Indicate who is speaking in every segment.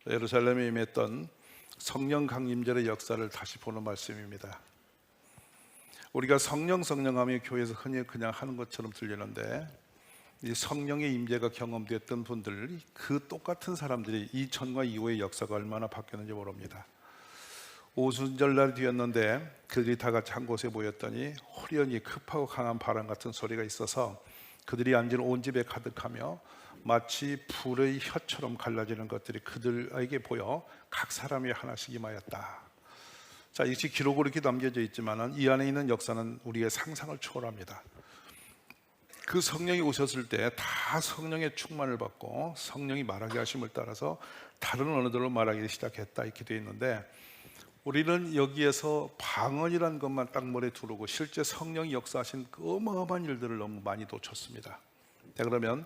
Speaker 1: 예루살렘에 임했던 성령 강림절의 역사를 다시 보는 말씀입니다. 우리가 성령 하면 교회에서 흔히 그냥 하는 것처럼 들리는데, 이 성령의 임재가 경험됐던 분들, 그 똑같은 사람들이 이전과 이후의 역사가 얼마나 바뀌었는지 모릅니다. 오순절날 뒤였는데 그들이 다 같이 한 곳에 모였더니 호련히 급하고 강한 바람 같은 소리가 있어서 그들이 앉은 온 집에 가득하며 마치 불의 혀처럼 갈라지는 것들이 그들에게 보여 각 사람이 하나씩 임하였다. 자, 이것이 기록으로 이렇게 남겨져 있지만 이 안에 있는 역사는 우리의 상상을 초월합니다. 그 성령이 오셨을 때 다 성령의 충만을 받고 성령이 말하게 하심을 따라서 다른 언어들로 말하기 시작했다, 이렇게 되어 있는데, 우리는 여기에서 방언이라는 것만 딱 머리에 두르고 실제 성령이 역사하신 그 어마어마한 일들을 너무 많이 놓쳤습니다. 자, 그러면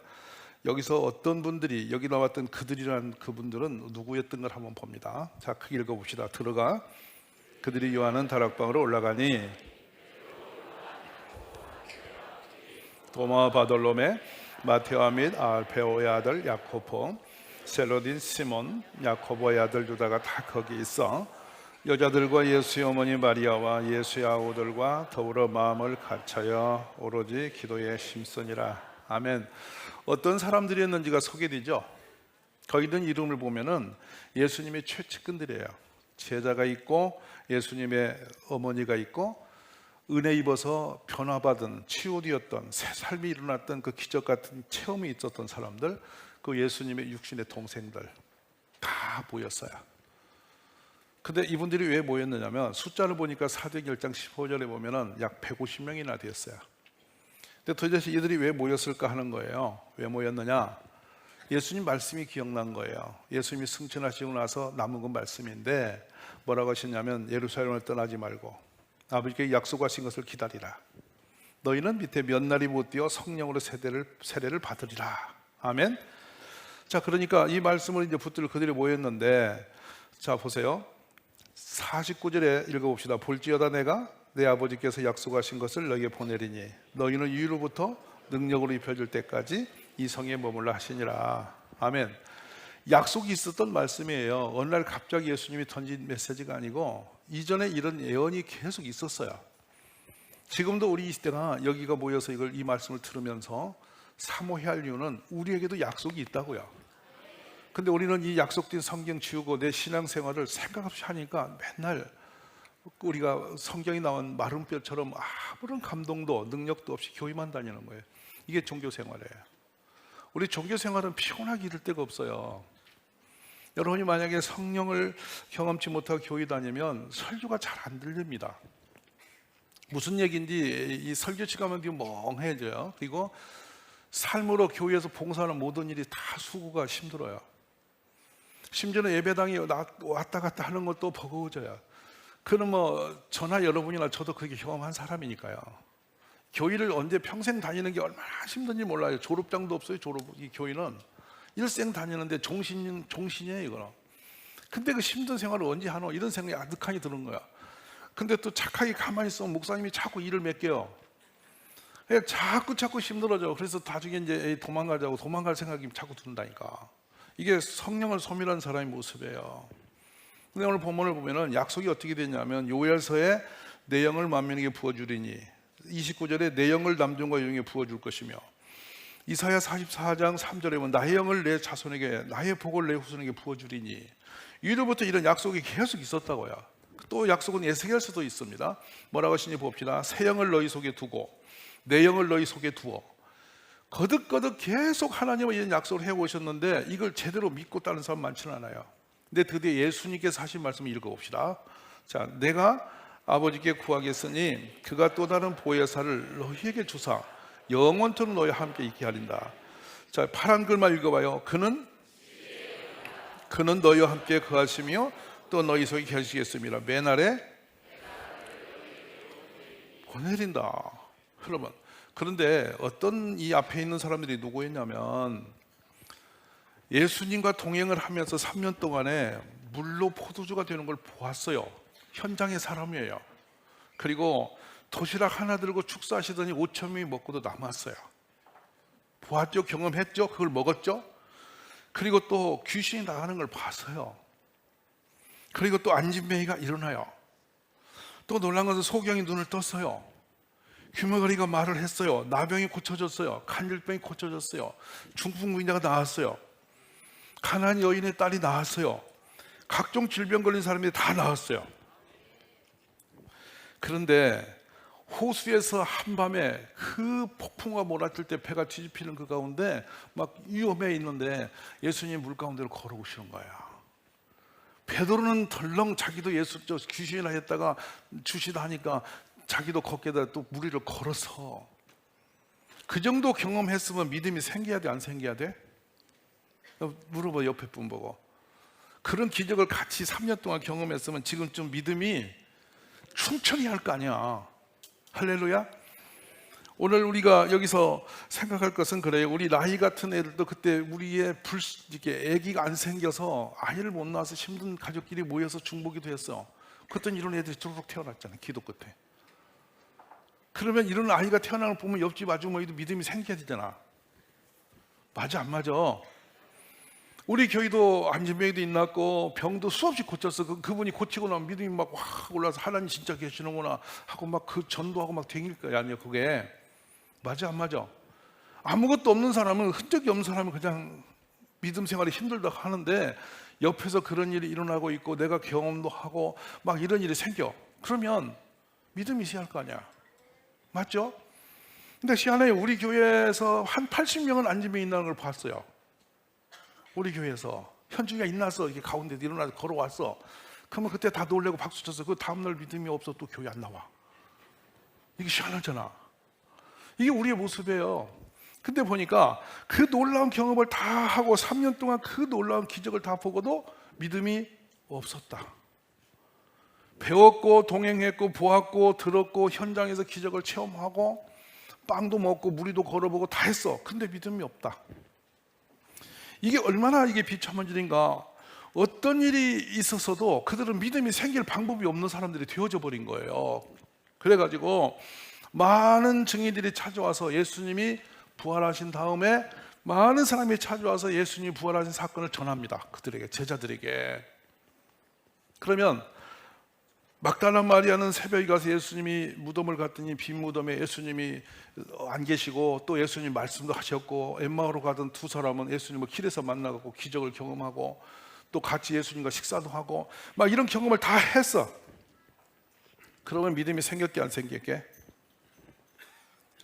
Speaker 1: 여기서 어떤 분들이, 여기 나왔던 그들이라는 그분들은 누구였던 걸 한번 봅니다. 자, 크게 읽어봅시다. 들어가. 그들이 요한은 다락방으로 올라가니 도마 바돌로메, 마테오와 및 알페오의 아들 야코보, 셀로딘 시몬, 야코보의 아들 유다가 다 거기 있어 여자들과 예수의 어머니 마리아와 예수의 아우들과 더불어 마음을 같이하여 오로지 기도에 심쓰니라. 아멘. 어떤 사람들이었는지가 소개되죠. 거기 있는 이름을 보면은 예수님의 최측근들이에요. 제자가 있고 예수님의 어머니가 있고 은혜 입어서 변화받은, 치유되었던, 새 삶이 일어났던 그 기적 같은 체험이 있었던 사람들, 그 예수님의 육신의 동생들 다 모였어요. 근데 이분들이 왜 모였느냐면, 숫자를 보니까 사도행전 1장 15절에 보면은 약 150명이나 되었어요. 근데 도대체 이들이 왜 모였을까 하는 거예요. 왜 모였느냐? 예수님 말씀이 기억난 거예요. 예수님이 승천하시고 나서 남은 건 말씀인데 뭐라고 하셨냐면, 예루살렘을 떠나지 말고 아버지께 약속하신 것을 기다리라. 너희는 밑에 몇 날이 못 뛰어 성령으로 세례를 받으리라. 아멘. 자, 그러니까 이 말씀을 이제 붙들고 그들이 모였는데, 자 보세요. 49절에 읽어봅시다. 볼지어다 내가 내 아버지께서 약속하신 것을 너희에게 보내리니 너희는 위로부터 능력으로 입혀줄 때까지 이 성에 머물라 하시니라. 아멘. 약속이 있었던 말씀이에요. 어느 날 갑자기 예수님이 던진 메시지가 아니고 이전에 이런 예언이 계속 있었어요. 지금도 우리 이 시대가 여기가 모여서 이 말씀을 들으면서 사모해야 할 이유는 우리에게도 약속이 있다고요. 근데 우리는 이 약속된 성경 지우고 내 신앙생활을 생각 없이 하니까 맨날 우리가 성경이 나온 마른 뼈처럼 아무런 감동도 능력도 없이 교회만 다니는 거예요. 이게 종교생활이에요. 우리 종교생활은 피곤하게 이를 데가 없어요. 여러분이 만약에 성령을 경험치 못하고 교회 다니면 설교가 잘 안 들립니다. 무슨 얘기인지 이 설교치 가면 멍해져요. 그리고 삶으로 교회에서 봉사하는 모든 일이 다 수고가 힘들어요. 심지어는 예배당이 왔다 갔다 하는 것도 버거워져요. 그럼 저나 여러분이나 저도 그렇게 경험한 사람이니까요. 교회를 언제 평생 다니는 게 얼마나 힘든지 몰라요. 졸업장도 없어요. 이 교회는 일생 다니는데 종신이에요, 이거는. 근데 그 힘든 생활을 언제 하노? 이런 생각이 아득하니 드는 거야. 근데 또 착하게 가만히 있으면 목사님이 자꾸 일을 맡겨요. 자꾸 힘들어져. 그래서 나중에 이제 도망갈 생각이 자꾸 든다니까. 이게 성령을 소멸한 사람의 모습이에요. 근데 오늘 본문을 보면은 약속이 어떻게 되냐면, 요엘서에 내 영을 만민에게 부어주리니, 29절에 내 영을 남종과 여종에게 부어줄 것이며, 이사야 44장 3절에 보면 나의 영을 내 자손에게, 나의 복을 내 후손에게 부어주리니, 이로부터 이런 약속이 계속 있었다고요. 또 약속은 에스겔서도 있습니다. 뭐라고 하시니 봅시다. 새 영을 너희 속에 두고 내 영을 너희 속에 두어. 거듭 계속 하나님은 이런 약속을 해오셨는데 이걸 제대로 믿고 따르는 사람 많지는 않아요. 근데 드디어 예수님께서 하신 말씀을 읽어봅시다. 자, 내가 아버지께 구하겠으니 그가 또 다른 보혜사를 너희에게 주사 영원토록 너희와 함께 있게 하린다. 자, 파란 글만 읽어봐요. 그는 너희와 함께 거하시며 또 너희 속에 계시겠습니다. 맨날에 보내린다. 여러분, 그런데 어떤 이 앞에 있는 사람들이 누구였냐면, 예수님과 동행을 하면서 3년 동안에 물로 포도주가 되는 걸 보았어요. 현장의 사람이에요. 그리고 도시락 하나 들고 축사하시더니 5,000명이 먹고도 남았어요. 보았죠? 경험했죠? 그걸 먹었죠? 그리고 또 귀신이 나가는 걸 봤어요. 그리고 또 안진뱅이가 일어나요. 또 놀란 것은 소경이 눈을 떴어요. 귀머거리가 말을 했어요. 나병이 고쳐졌어요. 간질병이 고쳐졌어요. 중풍병자가 나았어요. 가난한 여인의 딸이 나았어요. 각종 질병 걸린 사람들이 다 나았어요. 그런데 호수에서 한밤에 그 폭풍과 몰아칠 때 배가 뒤집히는 그 가운데 막 위험해 있는데 예수님이 물 가운데로 걸어오시는 거야. 베드로는 덜렁 자기도 예수 귀신이나 했다가 주시다 하니까 자기도 걷게다 또 물 위를 걸어서 그 정도 경험했으면 믿음이 생겨야 돼, 안 생겨야 돼? 물어봐, 옆에 분 보고. 그런 기적을 같이 3년 동안 경험했으면 지금쯤 믿음이 충천히 할 거 아니야. 할렐루야. 오늘 우리가 여기서 생각할 것은 그래요. 우리 나이 같은 애들도 그때 우리의 이게 아기가 안 생겨서 아이를 못 낳아서 힘든 가족끼리 모여서 중보기도 했어. 그랬더니 이런 애들이 뚜룩 태어났잖아, 기도 끝에. 그러면 이런 아이가 태어나는 걸 보면 옆집 아주머니도 믿음이 생겨야 되잖아. 맞아, 안 맞아? 우리 교회도 안진뱅이도 있났고 병도 수없이 고쳤어. 그분이 고치고 나면 믿음이 막 확 올라서 하나님 진짜 계시는구나 하고 막 그 전도하고 막 댕길 거야. 아니야, 그게. 맞아, 안 맞아? 아무것도 없는 사람은, 흔적이 없는 사람은 그냥 믿음 생활이 힘들다 하는데 옆에서 그런 일이 일어나고 있고 내가 경험도 하고 막 이런 일이 생겨. 그러면 믿음이 있어야 할 거 아니야. 맞죠? 근데 희한해요. 우리 교회에서 한 80명은 안진뱅이 있다는 걸 봤어요. 우리 교회에서 현중이가 일어나서 이렇게 가운데 일어나서 걸어왔어. 그러면 그때 다 놀래고 박수 쳤어. 그 다음날 믿음이 없어 또 교회 안 나와. 이게 희한하잖아. 이게 우리의 모습이에요. 근데 보니까 그 놀라운 경험을 다 하고 3년 동안 그 놀라운 기적을 다 보고도 믿음이 없었다. 배웠고 동행했고 보았고 들었고 현장에서 기적을 체험하고 빵도 먹고 무리도 걸어보고 다 했어. 근데 믿음이 없다. 이게 얼마나 이게 비참한 일인가. 어떤 일이 있었어도 그들은 믿음이 생길 방법이 없는 사람들이 되어져 버린 거예요. 그래가지고 많은 증인들이 찾아와서 예수님이 부활하신 다음에 많은 사람이 찾아와서 예수님이 부활하신 사건을 전합니다. 그들에게, 제자들에게. 그러면 막달라 마리아는 새벽에 가서 예수님이 무덤을 갔더니 빈 무덤에 예수님이 안 계시고 또 예수님 말씀도 하셨고, 엠마오로 가던 두 사람은 예수님을 길에서 만나고 기적을 경험하고 또 같이 예수님과 식사도 하고 막 이런 경험을 다 했어. 그러면 믿음이 생겼게 안 생겼게?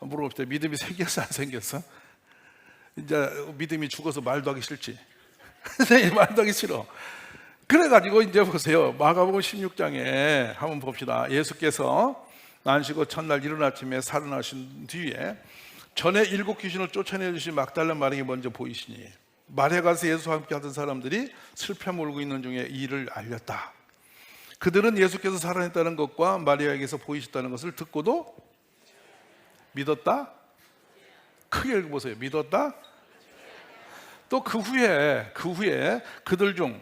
Speaker 1: 물어봅시다. 믿음이 생겼어 안 생겼어? 이제 믿음이 죽어서 말도 하기 싫지. 말도 하기 싫어. 그래가지고 이제 보세요. 마가복음 16장에 한번 봅시다. 예수께서 난시고 첫날 이른 아침에 살아나신 뒤에 전에 7 귀신을 쫓아내주신 막달라 마리아에게 먼저 보이시니 말에 가서 예수와 함께 하던 사람들이 슬퍼 울고 있는 중에 이 일을 알렸다. 그들은 예수께서 살아났다는 것과 마리아에게서 보이셨다는 것을 듣고도 믿었다? 크게 읽어보세요. 믿었다? 또 그 후에 그들 중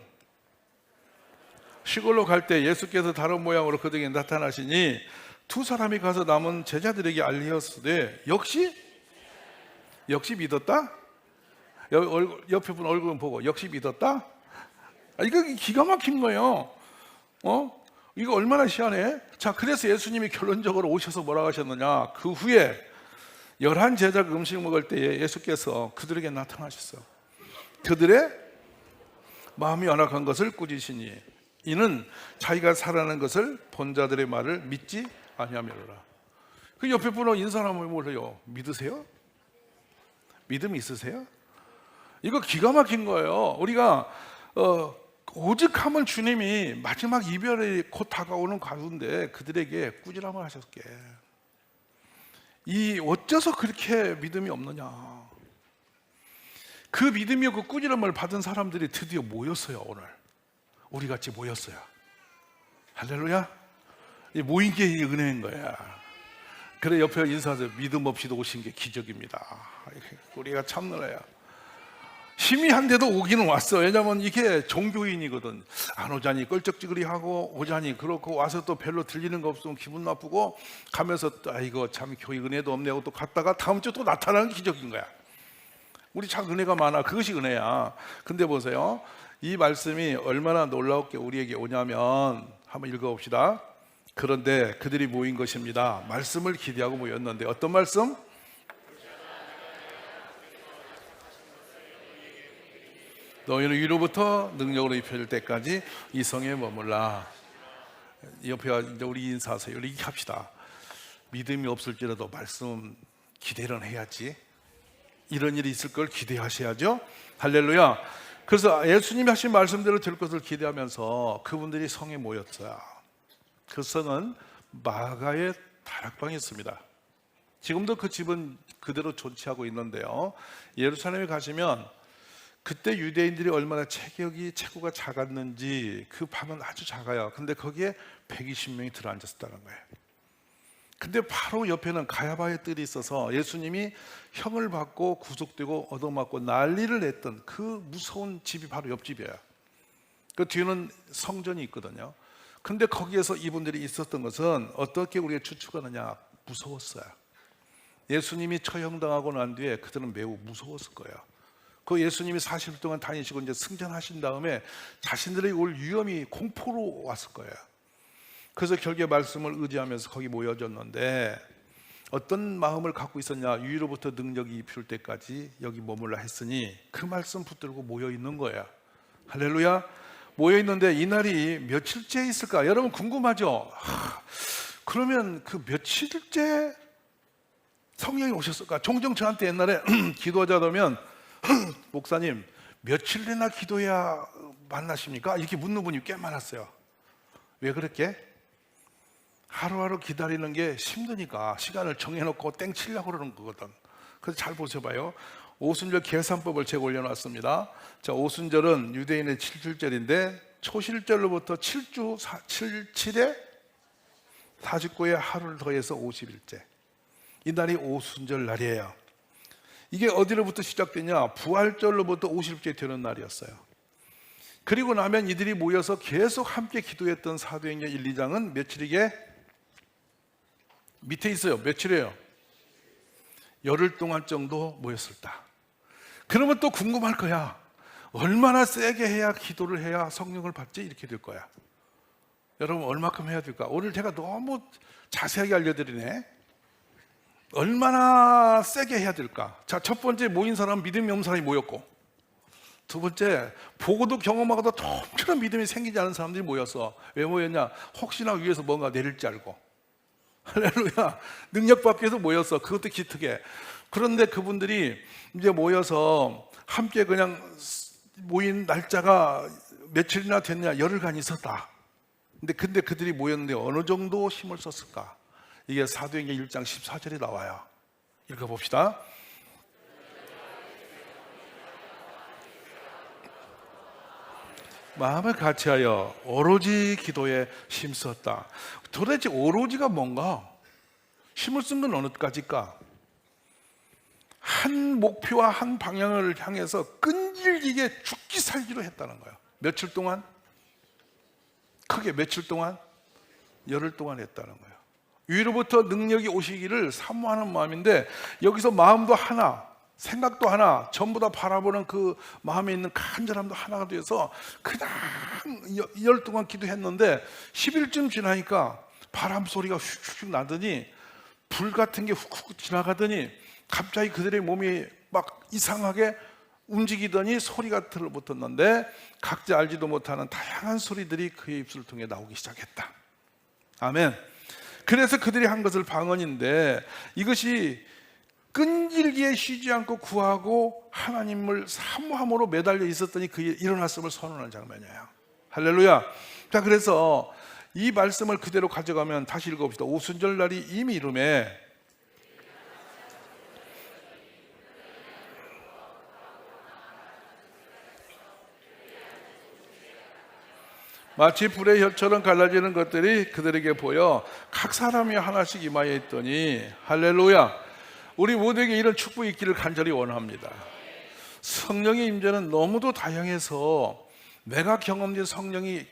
Speaker 1: 시골로 갈 때 예수께서 다른 모양으로 그들에게 나타나시니 두 사람이 가서 남은 제자들에게 알리었으되 역시 믿었다? 옆에 분 얼굴 보고 역시 믿었다? 이거 기가 막힌 거예요. 이거 얼마나 희한해? 자, 그래서 예수님이 결론적으로 오셔서 뭐라고 하셨느냐? 그 후에 11 제자가 음식 먹을 때에 예수께서 그들에게 나타나셨어. 그들의 마음이 완악한 것을 꾸짖으시니 이는 자기가 살아난 것을 본 자들의 말을 믿지 아니하며라. 그 옆에 분은 인사하면 몰라요. 믿으세요? 믿음이 있으세요? 이거 기가 막힌 거예요. 우리가 오직하면 주님이 마지막 이별이 곧 다가오는 가운데 그들에게 꾸지람을 하셨게. 어째서 그렇게 믿음이 없느냐. 그 믿음이 그 꾸지람을 받은 사람들이 드디어 모였어요. 오늘 우리같이 모였어요. 할렐루야. 이 모인 게 은혜인 거야. 그래 옆에 인사하세요. 믿음 없이도 오신 게 기적입니다. 우리가 참느라요. 희미한데도 오기는 왔어. 왜냐하면 이게 종교인이거든. 안 오자니 껄쩍지근하고 오자니 그렇고 와서 또 별로 들리는 거 없으면 기분 나쁘고 가면서 또 아이고 참 교회 은혜도 없네 하고 또 갔다가 다음 주 또 나타나는 기적인 거야. 우리 참 은혜가 많아. 그것이 은혜야. 근데 보세요, 이 말씀이 얼마나 놀랍게 우리에게 오냐면 한번 읽어봅시다. 그런데 그들이 모인 것입니다. 말씀을 기대하고 모였는데 어떤 말씀? 너희는 위로부터 능력으로 입혀질 때까지 이 성에 머물라. 옆에 이제 우리 인사하세요. 우리 합시다. 믿음이 없을지라도 말씀 기대는 해야지. 이런 일이 있을 걸 기대하셔야죠. 할렐루야. 그래서 예수님이 하신 말씀대로 될 것을 기대하면서 그분들이 성에 모였어요. 그 성은 마가의 다락방이었습니다. 지금도 그 집은 그대로 존치하고 있는데요, 예루살렘에 가시면 그때 유대인들이 얼마나 체구가 작았는지, 그 방은 아주 작아요. 근데 거기에 120명이 들어앉았다는 거예요. 근데 바로 옆에는 가야바의 뜰이 있어서 예수님이 형을 받고 구속되고 얻어맞고 난리를 냈던 그 무서운 집이 바로 옆집이에요. 그 뒤에는 성전이 있거든요. 근데 거기에서 이분들이 있었던 것은 어떻게 우리가 추측하느냐, 무서웠어요. 예수님이 처형당하고 난 뒤에 그들은 매우 무서웠을 거예요. 그 예수님이 40일 동안 다니시고 이제 승천하신 다음에 자신들에게 올 위험이 공포로 왔을 거예요. 그래서 결국에 말씀을 의지하면서 거기 모여졌는데 어떤 마음을 갖고 있었냐, 위로부터 능력이 입힐 때까지 여기 머물라 했으니 그 말씀 붙들고 모여 있는 거예요. 할렐루야. 모여 있는데 이날이 며칠째 있을까? 여러분 궁금하죠? 그러면 그 며칠째 성령이 오셨을까? 종종 저한테 옛날에 기도하자 그러면 목사님 며칠이나 기도해야 만나십니까? 이렇게 묻는 분이 꽤 많았어요. 왜 그렇게? 하루하루 기다리는 게 힘드니까 시간을 정해놓고 땡 치려고 그러는 거거든. 그래서 잘 보셔봐요. 오순절 계산법을 제가 올려놨습니다. 자, 오순절은 유대인의 7주절인데 초실절로부터 7에 49에 하루를 더해서 50일째. 이 날이 오순절 날이에요. 이게 어디로부터 시작되냐? 부활절로부터 50일째 되는 날이었어요. 그리고 나면 이들이 모여서 계속 함께 기도했던 사도행전 1, 2장은 며칠이게? 밑에 있어요. 며칠이에요? 열흘 동안 정도 모였을다. 그러면 또 궁금할 거야. 얼마나 세게 해야, 기도를 해야 성령을 받지? 이렇게 될 거야. 여러분 얼마큼 해야 될까? 오늘 제가 너무 자세하게 알려드리네. 얼마나 세게 해야 될까? 자, 첫 번째 모인 사람은 믿음이 없는 사람이 모였고, 두 번째 보고도 경험하고도 좀처럼 믿음이 생기지 않은 사람들이 모였어. 왜 모였냐? 혹시나 위에서 뭔가 내릴지 알고. 할렐루야. 능력 받기 위해서 모였어. 그것도 기특해. 그런데 그분들이 이제 모여서 함께 그냥 모인 날짜가 며칠이나 됐냐? 열흘간 있었다. 근데 그들이 모였는데 어느 정도 힘을 썼을까? 이게 사도행전 1장 14절에 나와요. 읽어봅시다. 마음을 같이하여 오로지 기도에 힘썼다. 도대체 오로지가 뭔가? 힘을 쓴 건 어느까지일까? 한 목표와 한 방향을 향해서 끈질기게 죽기 살기로 했다는 거예요. 며칠 동안? 크게 며칠 동안? 열흘 동안 했다는 거예요. 위로부터 능력이 오시기를 사모하는 마음인데, 여기서 마음도 하나, 생각도 하나, 전부 다 바라보는 그 마음에 있는 간절함도 하나가 돼서 그냥 열 동안 기도했는데 10일쯤 지나니까 바람 소리가 휙휙 나더니 불 같은 게 훅훅 지나가더니 갑자기 그들의 몸이 막 이상하게 움직이더니 소리가 들어붙었는데 각자 알지도 못하는 다양한 소리들이 그의 입술을 통해 나오기 시작했다. 아멘. 그래서 그들이 한 것을 방언인데, 이것이 끈질기게 쉬지 않고 구하고 하나님을 사모함으로 매달려 있었더니 그의 일어났음을 선언하는 장면이에요. 할렐루야. 자, 그래서 이 말씀을 그대로 가져가면 다시 읽어봅시다. 오순절 날이 이미 이름에 마치 불의 혈처럼 갈라지는 것들이 그들에게 보여 각 사람이 하나씩 임하여 있더니, 할렐루야. 우리 모두에게 이런 축복이 있기를 간절히 원합니다. 성령의 임재는 너무도 다양해서 내가 경험된 성령이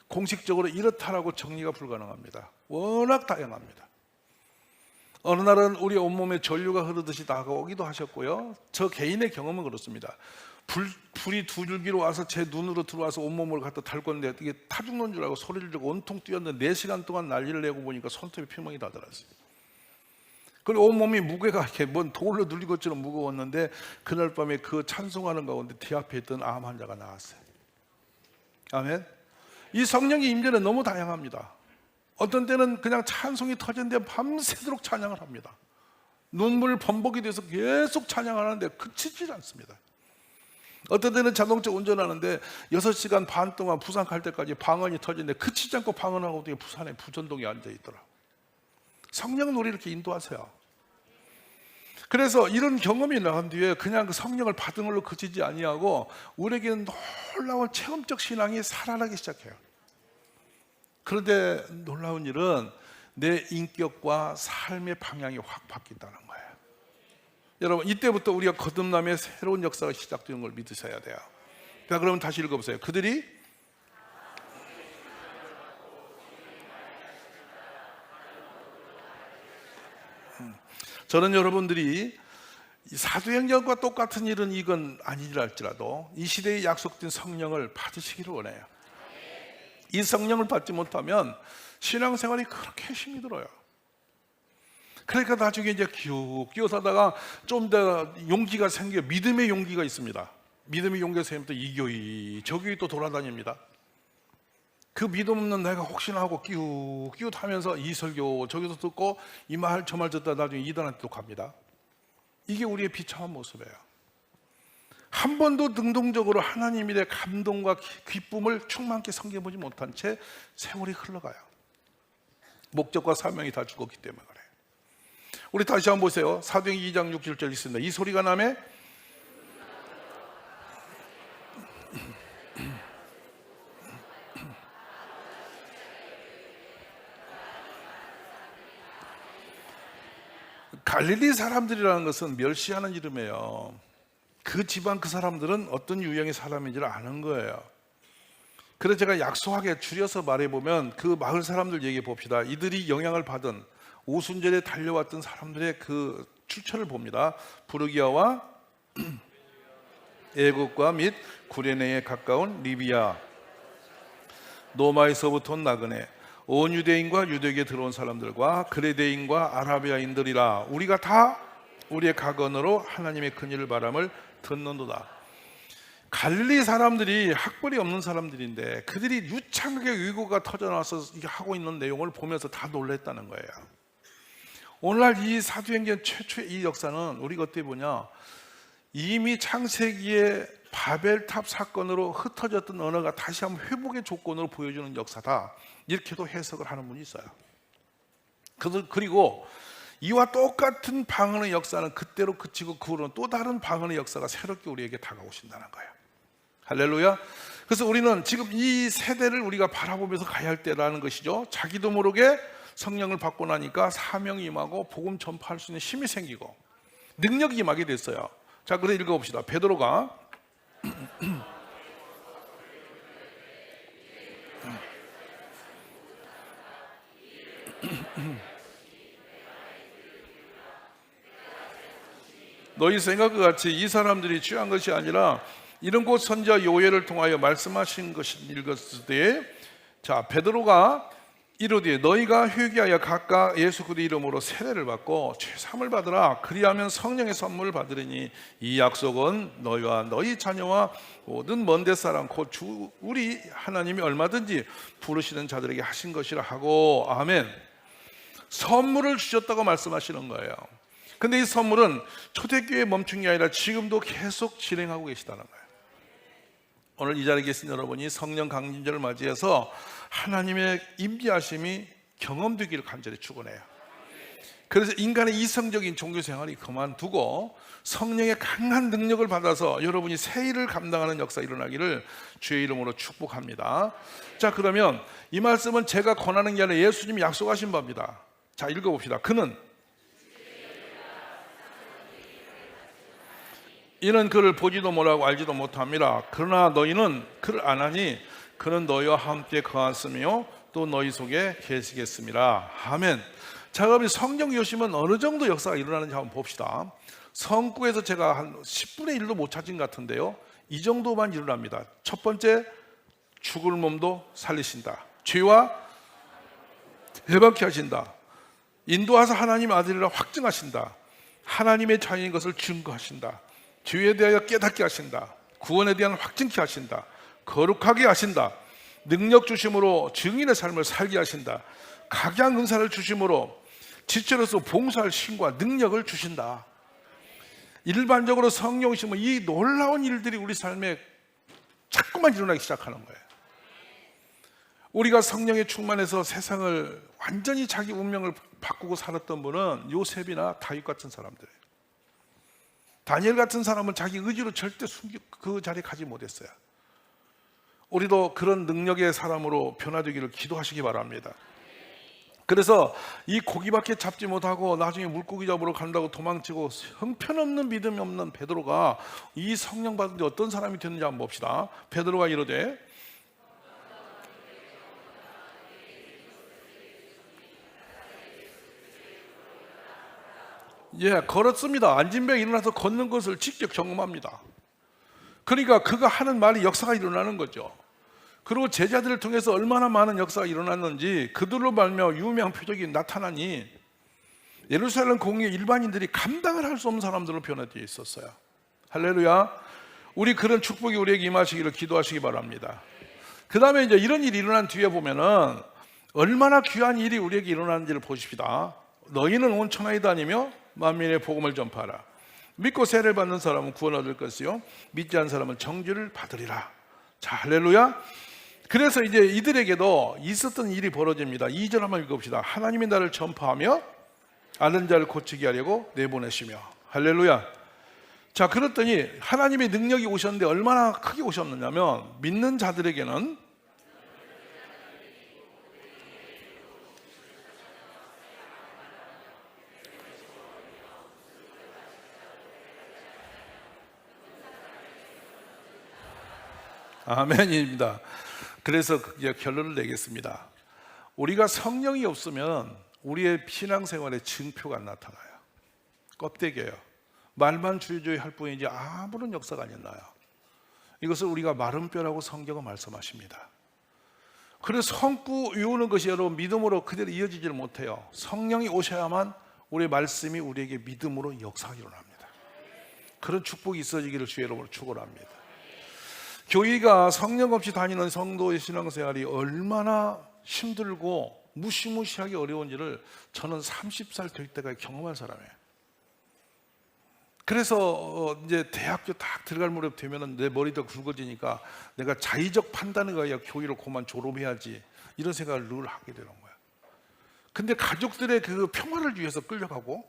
Speaker 1: 공식적으로 이렇다라고 정리가 불가능합니다. 워낙 다양합니다. 어느 날은 우리 온몸에 전류가 흐르듯이 다가오기도 하셨고요. 저 개인의 경험은 그렇습니다. 불이 두 줄기로 와서 제 눈으로 들어와서 온몸을 갖다 달 건데 이게 타 죽는 줄 알고 소리를 지르고 온통 뛰었는데 4시간 동안 난리를 내고 보니까 손톱이 피멍이 나더라고요. 그리고 온몸이 무게가 이렇게 뭔 돌로 눌린 것처럼 무거웠는데 그날 밤에 그 찬송하는 가운데 뒤 앞에 있던 암 환자가 나왔어요. 아멘. 이 성령의 임재는 너무 다양합니다. 어떤 때는 그냥 찬송이 터졌는데 밤새도록 찬양을 합니다. 눈물 범벅이 돼서 계속 찬양하는데 그치질 않습니다. 어떤 때는 자동차 운전하는데 6시간 반 동안 부산 갈 때까지 방언이 터지는데 그치지 않고 방언하고 부산에 부전동에 앉아있더라. 성령은 우리 이렇게 인도하세요. 그래서 이런 경험이 나간 뒤에 그냥 그 성령을 받은 걸로 그치지 아니하고 우리에게는 놀라운 체험적 신앙이 살아나기 시작해요. 그런데 놀라운 일은 내 인격과 삶의 방향이 확 바뀐다는 거예요. 여러분, 이때부터 우리가 거듭남의 새로운 역사가 시작되는 걸 믿으셔야 돼요. 자, 그러면 다시 읽어보세요. 그들이 저는 여러분들이 사도행전과 똑같은 일은 이건 아니라 할지라도 이 시대에 약속된 성령을 받으시기를 원해요. 이 성령을 받지 못하면 신앙생활이 그렇게 힘이 들어요. 그러니까 나중에 이제 끼워 사다가 좀 더 용기가 생겨, 믿음의 용기가 있습니다. 믿음의 용기가 생기면 또 이 교회 저 교회 또 돌아다닙니다. 그 믿음 없는 내가 혹시나 하고 끼우 하면서 이 설교 저기서 듣고 이 말 저 말 듣다 나중에 이단한테 또 갑니다. 이게 우리의 비참한 모습이에요. 한 번도 능동적으로 하나님에 대해 감동과 기쁨을 충만케 섬겨보지 못한 채 세월이 흘러가요. 목적과 사명이 다 죽었기 때문에 그래요. 우리 다시 한번 보세요. 사도행전 2장 6절 있습니다. 이 소리가 나매 갈릴리 사람들이라는 것은 멸시하는 이름이에요. 그 집안 그 사람들은 어떤 유형의 사람인지를 아는 거예요. 그래서 제가 약소하게 줄여서 말해보면 그 마을 사람들 얘기해 봅시다. 이들이 영향을 받은 오순절에 달려왔던 사람들의 그 출처를 봅니다. 부르기아와 애국과 및 구레네에 가까운 리비아, 노마에서부터 온 나그네, 온 유대인과 유대교에 들어온 사람들과 그레데인과 아라비아인들이라 우리가 다 우리의 각언으로 하나님의 큰일을 바람을 듣는도다. 갈릴리 사람들이 학벌이 없는 사람들인데 그들이 유창하게 의고가 터져나와서 하고 있는 내용을 보면서 다 놀랬다는 거예요. 오늘날 이 사도행전 최초의 이 역사는 우리가 어떻게 보냐, 이미 창세기의 바벨탑 사건으로 흩어졌던 언어가 다시 한번 회복의 조건으로 보여주는 역사다, 이렇게도 해석을 하는 분이 있어요. 그리고 이와 똑같은 방언의 역사는 그때로 그치고 그 후로는 또 다른 방언의 역사가 새롭게 우리에게 다가오신다는 거예요. 할렐루야. 그래서 우리는 지금 이 세대를 우리가 바라보면서 가야 할 때라는 것이죠. 자기도 모르게 성령을 받고 나니까 사명이 임하고 복음 전파할 수 있는 힘이 생기고 능력이 임하게 됐어요. 자, 그래 읽어봅시다. 베드로가 너희 생각과 같이 이 사람들이 취한 것이 아니라 이런 곧 선지자 요엘을 통하여 말씀하신 것을 읽었을 때, 자, 베드로가 이르되 너희가 회개하여 각각 예수 그리스도 이름으로 세례를 받고 죄사함을 받으라. 그리하면 성령의 선물을 받으리니 이 약속은 너희와 너희 자녀와 모든 먼데 사람 곧 주 우리 하나님이 얼마든지 부르시는 자들에게 하신 것이라 하고. 아멘. 선물을 주셨다고 말씀하시는 거예요. 근데 이 선물은 초대교회에 멈춘 게 아니라 지금도 계속 진행하고 계시다는 거예요. 오늘 이 자리에 계신 여러분이 성령 강림절을 맞이해서 하나님의 임재하심이 경험되기를 간절히 축원해요. 그래서 인간의 이성적인 종교생활이 그만두고 성령의 강한 능력을 받아서 여러분이 새 일을 감당하는 역사 일어나기를 주의 이름으로 축복합니다. 자, 그러면 이 말씀은 제가 권하는 게 아니라 예수님이 약속하신 바입니다. 자, 읽어봅시다. 그는 이는 그를 보지도 못하고 알지도 못함이라. 그러나 너희는 그를 아나니 그는 너희와 함께 거하시며 또 너희 속에 계시겠습니다. 아멘. 자, 그럼 성령이 오시면 어느 정도 역사가 일어나는지 한번 봅시다. 성구에서 제가 한 10분의 1도 못 찾은 것 같은데요, 이 정도만 일어납니다. 첫 번째, 죽을 몸도 살리신다. 죄와 해방케 하신다. 인도하사 하나님 아들이라 확증하신다. 하나님의 자녀인 것을 증거하신다. 죄에 대하여 깨닫게 하신다. 구원에 대한 확증케 하신다. 거룩하게 하신다. 능력 주심으로 증인의 삶을 살게 하신다. 각양 은사를 주심으로 지체로서 봉사할 힘과 능력을 주신다. 일반적으로 성령이시면 이 놀라운 일들이 우리 삶에 자꾸만 일어나기 시작하는 거예요. 우리가 성령에 충만해서 세상을 완전히 자기 운명을 바꾸고 살았던 분은 요셉이나 다윗 같은 사람들이에요. 다니엘 같은 사람은 자기 의지로 절대 그 자리에 가지 못했어요. 우리도 그런 능력의 사람으로 변화되기를 기도하시기 바랍니다. 그래서 이 고기밖에 잡지 못하고 나중에 물고기 잡으러 간다고 도망치고 형편없는 믿음이 없는 베드로가 이 성령 받은 데 어떤 사람이 됐는지 한번 봅시다. 베드로가 이르되 걸었습니다. 안진병이 일어나서 걷는 것을 직접 경험합니다. 그러니까 그가 하는 말이 역사가 일어나는 거죠. 그리고 제자들을 통해서 얼마나 많은 역사가 일어났는지 그들로 말미암아 유명한 표적이 나타나니 예루살렘 공의 일반인들이 감당을 할 수 없는 사람들로 변화되어 있었어요. 할렐루야. 우리 그런 축복이 우리에게 임하시기를 기도하시기 바랍니다. 그 다음에 이제 이런 일이 일어난 뒤에 보면은 얼마나 귀한 일이 우리에게 일어나는지를 보십시다. 너희는 온 천하에 다니며 만민의 복음을 전파하라. 믿고 세례를 받는 사람은 구원 얻을 것이요 믿지 않는 사람은 정죄를 받으리라. 자, 할렐루야. 그래서 이제 이들에게도 있었던 일이 벌어집니다. 2절 한번 읽어봅시다. 하나님이 나를 전파하며 앓는 자를 고치게 하려고 내보내시며. 할렐루야. 자, 그랬더니 하나님의 능력이 오셨는데 얼마나 크게 오셨느냐면 믿는 자들에게는 아멘입니다. 그래서 이제 결론을 내겠습니다. 우리가 성령이 없으면 우리의 신앙생활에 증표가 안 나타나요. 껍데기예요. 말만 주의주의 할 뿐이지 아무런 역사가 안 나요. 이것을 우리가 마른 뼈라고 성경은 말씀하십니다. 그래서 성구 이오는 것이 여러분 믿음으로 그대로 이어지지를 못해요. 성령이 오셔야만 우리의 말씀이 우리에게 믿음으로 역사가 일어납니다. 그런 축복이 있어지기를 주의 이름으로 축원합니다. 교회가 성령 없이 다니는 성도의 신앙생활이 얼마나 힘들고 무시무시하게 어려운지를 저는 30살 될 때까지 경험한 사람이에요. 그래서 이제 대학교 딱 들어갈 무렵 되면은 내 머리도 굵어지니까 내가 자의적 판단에 의해 교회를 그만 졸업해야지 이런 생각을 늘 하게 되는 거예요. 근데 가족들의 그 평화를 위해서 끌려가고,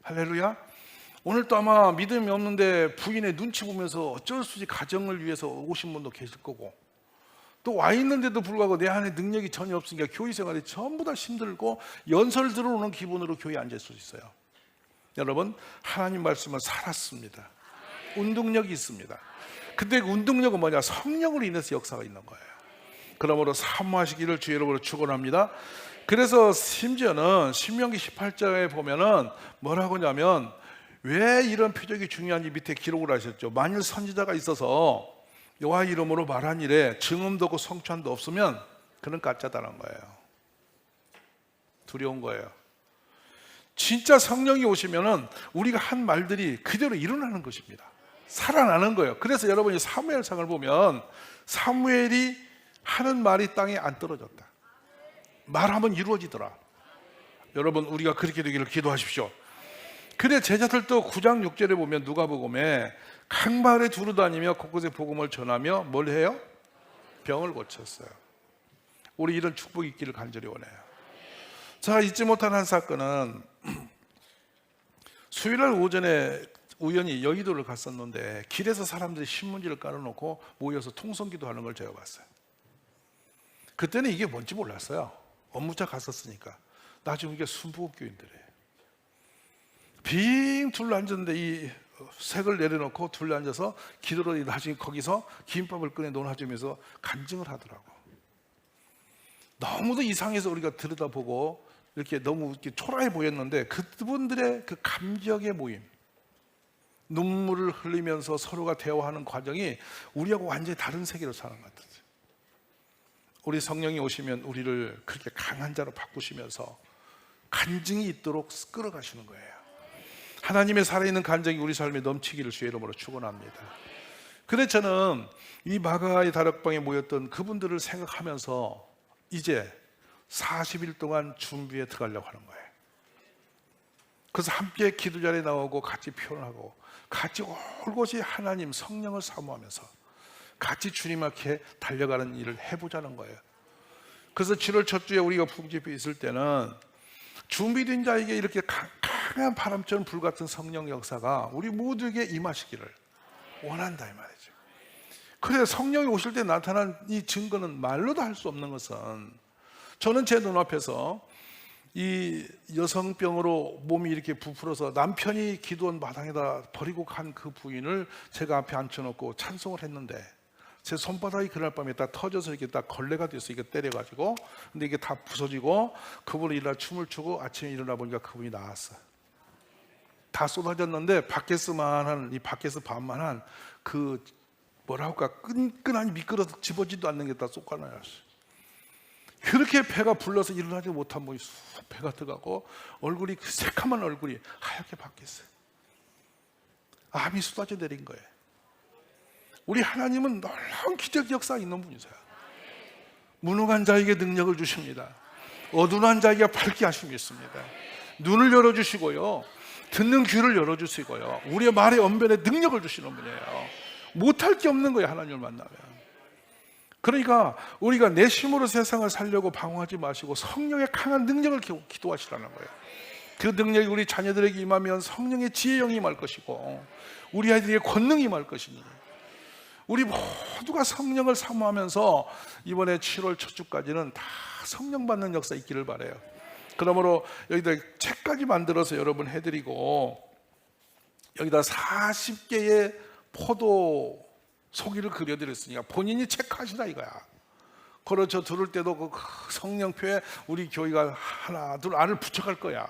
Speaker 1: 할렐루야. 오늘 또 아마 믿음이 없는데 부인의 눈치 보면서 어쩔 수 없이 가정을 위해서 오신 분도 계실 거고, 또 와 있는데도 불구하고 내 안에 능력이 전혀 없으니까 교회 생활이 전부 다 힘들고 연설 들어오는 기분으로 교회에 앉을 수 있어요. 여러분, 하나님 말씀은 살았습니다. 운동력이 있습니다. 근데 운동력은 뭐냐? 성령으로 인해서 역사가 있는 거예요. 그러므로 사모하시기를 주의 이름으로 축원합니다. 그래서 심지어는 신명기 18장에 보면은 뭐라고 하냐면, 왜 이런 표적이 중요한지 밑에 기록을 하셨죠. 만일 선지자가 있어서 여호와 이름으로 말한 일에 증언도 없고 성찬도 없으면 그는 가짜다는 거예요. 두려운 거예요. 진짜 성령이 오시면은 우리가 한 말들이 그대로 일어나는 것입니다. 살아나는 거예요. 그래서 여러분이 사무엘상을 보면 사무엘이 하는 말이 땅에 안 떨어졌다. 말하면 이루어지더라. 여러분, 우리가 그렇게 되기를 기도하십시오. 그래, 제자들도 9장 6절에 보면 누가복음에 각 마을에 두루 다니며 곳곳에 복음을 전하며 뭘 해요? 병을 고쳤어요. 우리 이런 축복이 있기를 간절히 원해요. 자, 잊지 못할 한 사건은 수요일날 오전에 우연히 여의도를 갔었는데 길에서 사람들이 신문지를 깔아놓고 모여서 통성기도 하는 걸 제가 봤어요. 그때는 이게 뭔지 몰랐어요. 업무차 갔었으니까. 나중에 이게 순복음교인들이에요. 빙 둘러앉았는데 이 색을 내려놓고 둘러앉아서 기도로 나중에 거기서 김밥을 꺼내 논하주면서 간증을 하더라고. 너무도 이상해서 우리가 들여다보고 이렇게 너무 이렇게 초라해 보였는데 그분들의 그 감격의 모임, 눈물을 흘리면서 서로가 대화하는 과정이 우리하고 완전히 다른 세계로 사는 것 같아요. 우리 성령이 오시면 우리를 그렇게 강한 자로 바꾸시면서 간증이 있도록 끌어가시는 거예요. 하나님의 살아있는 간증이 우리 삶에 넘치기를 주의 이름으로 축원합니다. 근데 저는 이 마가의 다락방에 모였던 그분들을 생각하면서 이제 40일 동안 준비에 들어가려고 하는 거예요. 그래서 함께 기도 자리에 나오고 같이 표현하고 같이 올곧이 하나님 성령을 사모하면서 같이 주님 앞에 달려가는 일을 해보자는 거예요. 그래서 7월 첫 주에 우리가 풍집에 있을 때는 준비된 자에게 이렇게 강한 바람처럼 불같은 성령 역사가 우리 모두에게 임하시기를 원한다 이 말이죠. 그래서 성령이 오실 때 나타난 이 증거는 말로도 할 수 없는 것은, 저는 제 눈앞에서 이 여성병으로 몸이 이렇게 부풀어서 남편이 기도원 마당에다 버리고 간 그 부인을 제가 앞에 앉혀놓고 찬송을 했는데 제 손바닥이 그날 밤에 딱 터져서 이렇게 딱 걸레가 돼서 이게 때려가지고, 근데 이게 다 부서지고 그분이 일어나 춤을 추고 아침에 일어나 보니까 그분이 나왔어. 다 쏟아졌는데 밖에서만한, 이 밖에서 반만한 그 뭐랄까 끈끈하니 미끄러서 집어지도 않는 게 다 쏟아나왔어. 그렇게 배가 불러서 일어나지 못한 분이 쑥 배가 들어가고 얼굴이, 그 새카만 얼굴이 하얗게 바뀌었어요. 암이 쏟아져 내린 거예요. 우리 하나님은 놀라운 기적 역사가 있는 분이세요. 무능한 자에게 능력을 주십니다. 어두운 자에게 밝게 하심이 있습니다. 눈을 열어주시고요, 듣는 귀를 열어주시고요, 우리의 말의 언변에 능력을 주시는 분이에요. 못할 게 없는 거예요, 하나님을 만나면. 그러니까 우리가 내 힘으로 세상을 살려고 방황하지 마시고 성령의 강한 능력을 기도하시라는 거예요. 그 능력이 우리 자녀들에게 임하면 성령의 지혜의 영이 임할 것이고 우리 아이들에게 권능이 임할 것이니, 우리 모두가 성령을 사모하면서 이번에 7월 첫 주까지는 다 성령 받는 역사 있기를 바라요. 그러므로 여기다 책까지 만들어서 여러분 해드리고, 여기다 40개의 포도 소기를 그려드렸으니까 본인이 체크하시라 이거야. 그리고 저 들을 때도 그 성령표에 우리 교회가 하나 둘 안을 붙여갈 거야.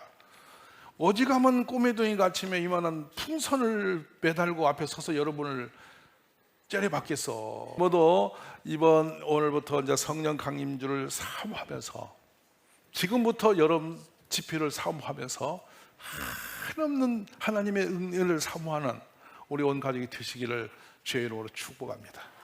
Speaker 1: 어지간한 꼬매덩이가 아침에 이만한 풍선을 매달고 앞에 서서 여러분을 째려받겠어. 모두 오늘부터 이제 성령 강림주를 사모하면서, 지금부터 여러분 집회를 사모하면서 한없는 하나님의 은혜를 사모하는 우리 온 가족이 되시기를 주의 이름으로 축복합니다.